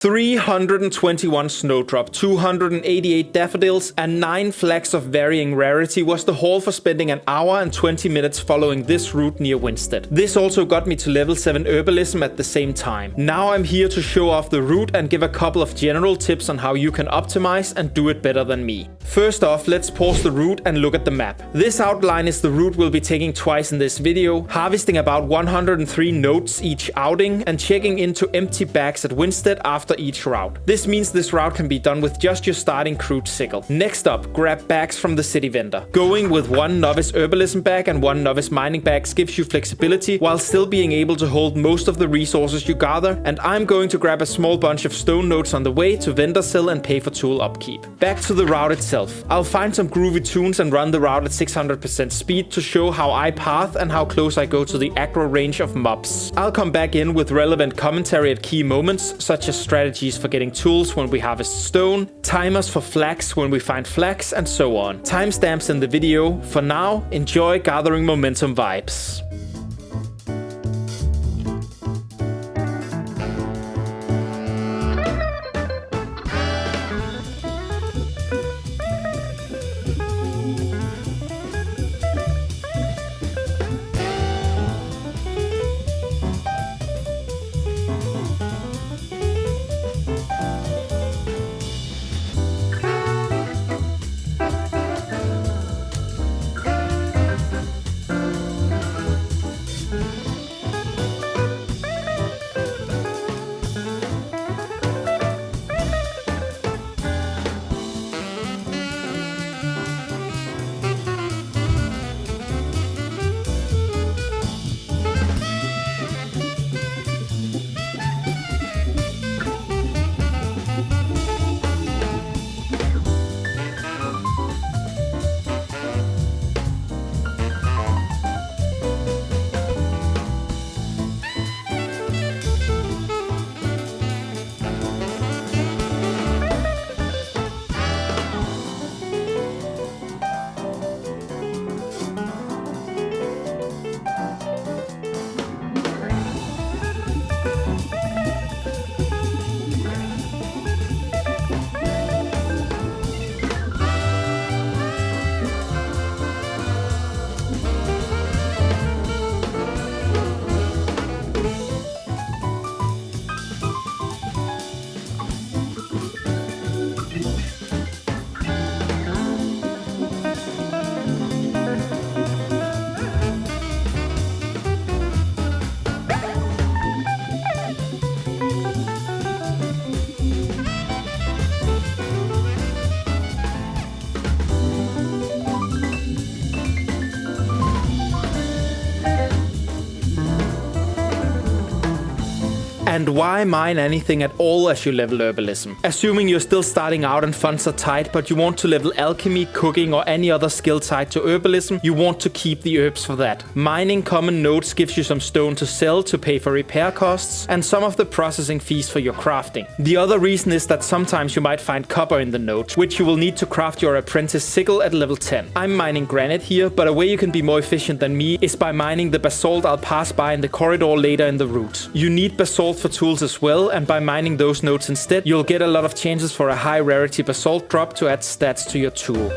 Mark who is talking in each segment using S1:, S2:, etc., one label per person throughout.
S1: 321 snowdrop, 288 daffodils, and 9 flax of varying rarity was the haul for spending an hour and 20 minutes following this route near Winstead. This also got me to level 7 Herbalism at the same time. Now I'm here to show off the route and give a couple of general tips on how you can optimize and do it better than me. First off, let's pause the route and look at the map. This outline is the route we'll be taking twice in this video, harvesting about 103 notes each outing and checking into empty bags at Winstead after each route. This means this route can be done with just your starting crude sickle. Next up, grab bags from the city vendor. Going with 1 novice herbalism bag and 1 novice mining bag gives you flexibility while still being able to hold most of the resources you gather, and I'm going to grab a small bunch of stone notes on the way to vendor sell and pay for tool upkeep. Back to the route itself. I'll find some groovy tunes and run the route at 600% speed to show how I path and how close I go to the aggro range of mobs. I'll come back in with relevant commentary at key moments, such as strategies for getting tools when we harvest stone, timers for flax when we find flax, and so on. Timestamps in the video. For now, enjoy gathering momentum vibes. And why mine anything at all as you level Herbalism? Assuming you're still starting out and funds are tight, but you want to level Alchemy, cooking, or any other skill tied to Herbalism, you want to keep the herbs for that. Mining common notes gives you some stone to sell to pay for repair costs and some of the processing fees for your crafting. The other reason is that sometimes you might find copper in the notes, which you will need to craft your apprentice sickle at level 10. I'm mining granite here, but a way you can be more efficient than me is by mining the basalt I'll pass by in the corridor later in the route. You need basalt for tools as well, and by mining those nodes instead, you'll get a lot of chances for a high rarity basalt drop to add stats to your tool.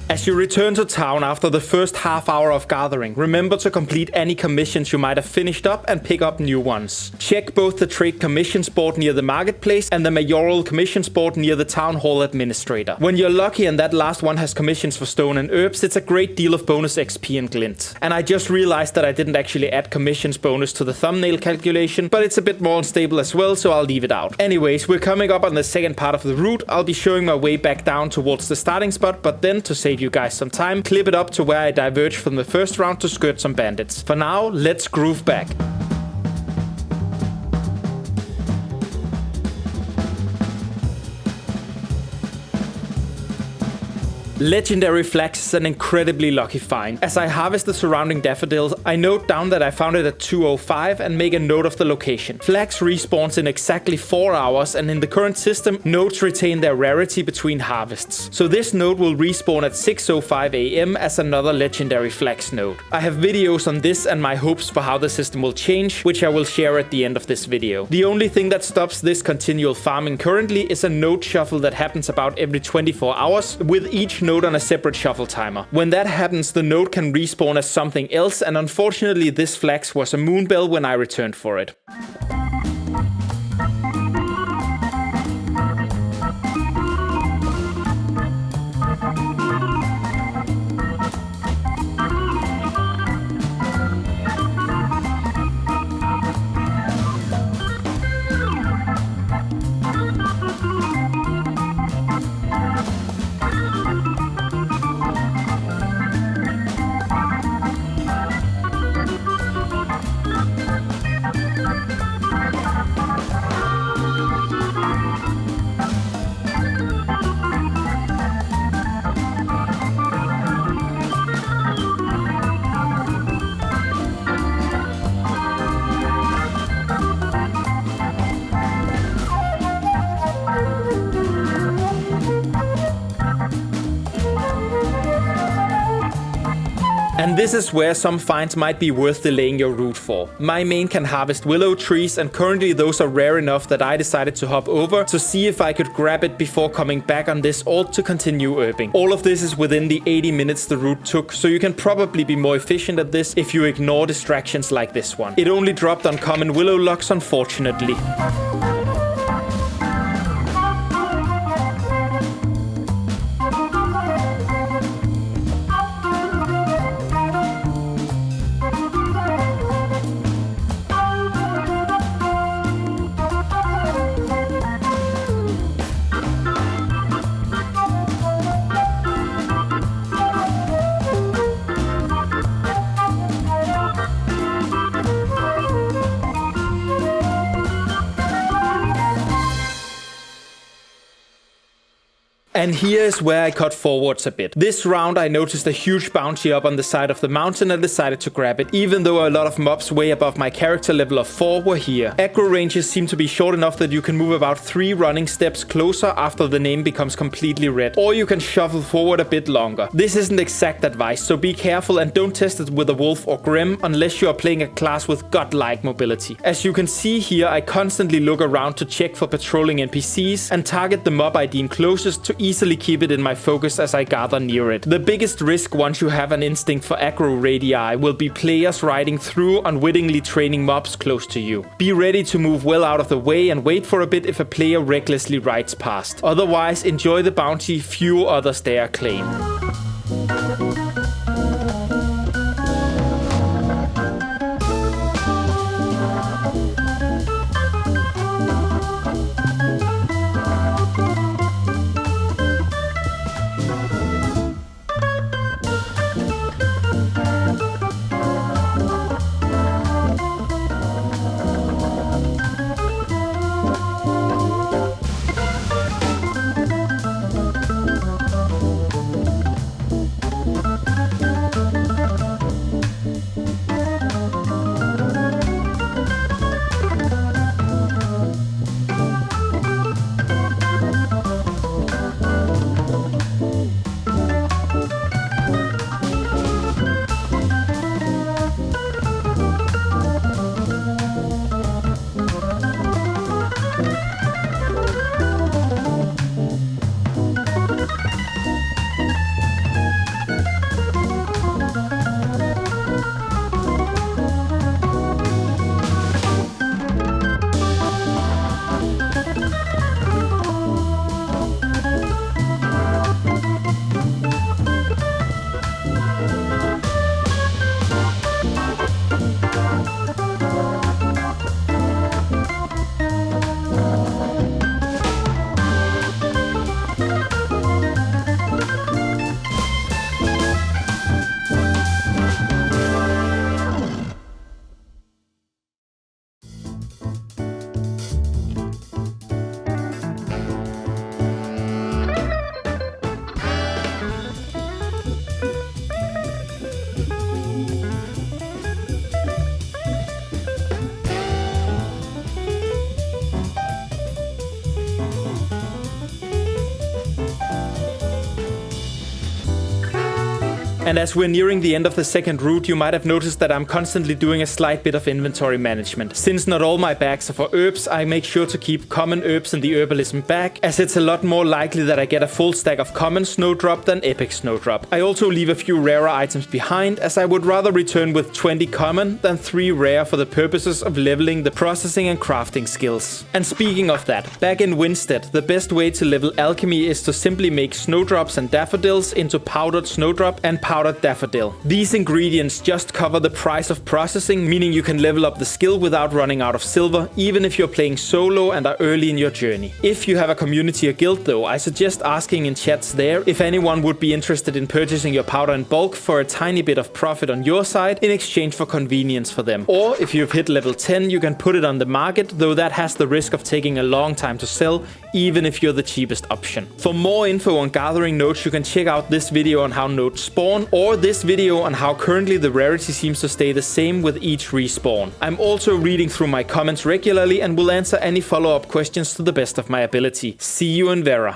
S1: As you return to town after the first half hour of gathering, remember to complete any commissions you might have finished up and pick up new ones. Check both the trade commissions board near the marketplace and the mayoral commissions board near the town hall administrator. When you're lucky and that last one has commissions for stone and herbs, it's a great deal of bonus XP and glint. And I just realized that I didn't actually add commissions bonus to the thumbnail calculation, but it's a bit more unstable as well, so I'll leave it out. Anyways, we're coming up on the second part of the route. I'll be showing my way back down towards the starting spot, but then to save you guys some time, clip it up to where I diverge from the first round to skirt some bandits. For now, let's groove back. Legendary Flax is an incredibly lucky find. As I harvest the surrounding daffodils, I note down that I found it at 2:05 and make a note of the location. Flax respawns in exactly 4 hours, and in the current system, nodes retain their rarity between harvests. So this node will respawn at 6:05 AM as another legendary Flax node. I have videos on this and my hopes for how the system will change, which I will share at the end of this video. The only thing that stops this continual farming currently is a node shuffle that happens about every 24 hours, with each node on a separate shuffle timer. When that happens, the node can respawn as something else, and unfortunately this Flax was a moonbell when I returned for it. And this is where some finds might be worth delaying your route for. My main can harvest willow trees, and currently those are rare enough that I decided to hop over to see if I could grab it before coming back on this alt to continue herbing. All of this is within the 80 minutes the route took, so you can probably be more efficient at this if you ignore distractions like this one. It only dropped on common willow logs, unfortunately. And here is where I cut forwards a bit. This round I noticed a huge bounty up on the side of the mountain and decided to grab it, even though a lot of mobs way above my character level of 4 were here. Aggro ranges seem to be short enough that you can move about 3 running steps closer after the name becomes completely red, or you can shuffle forward a bit longer. This isn't exact advice, so be careful and don't test it with a wolf or grim unless you are playing a class with godlike mobility. As you can see here, I constantly look around to check for patrolling NPCs and target the mob I deem closest to easily keep it in my focus as I gather near it. The biggest risk once you have an instinct for aggro radii will be players riding through, unwittingly training mobs close to you. Be ready to move well out of the way and wait for a bit if a player recklessly rides past. Otherwise, enjoy the bounty, few others dare claim. And as we're nearing the end of the second route, you might have noticed that I'm constantly doing a slight bit of inventory management. Since not all my bags are for herbs, I make sure to keep common herbs in the Herbalism bag, as it's a lot more likely that I get a full stack of common snowdrop than epic snowdrop. I also leave a few rarer items behind, as I would rather return with 20 common than 3 rare for the purposes of leveling the processing and crafting skills. And speaking of that, back in Winstead, the best way to level alchemy is to simply make snowdrops and daffodils into powdered snowdrop and powdered daffodil. These ingredients just cover the price of processing, meaning you can level up the skill without running out of silver, even if you're playing solo and are early in your journey. If you have a community or guild though, I suggest asking in chats there if anyone would be interested in purchasing your powder in bulk for a tiny bit of profit on your side in exchange for convenience for them. Or if you've hit level 10, you can put it on the market, though that has the risk of taking a long time to sell, even if you're the cheapest option. For more info on gathering nodes, you can check out this video on how nodes spawn, or this video on how currently the rarity seems to stay the same with each respawn. I'm also reading through my comments regularly and will answer any follow-up questions to the best of my ability. See you in Vera.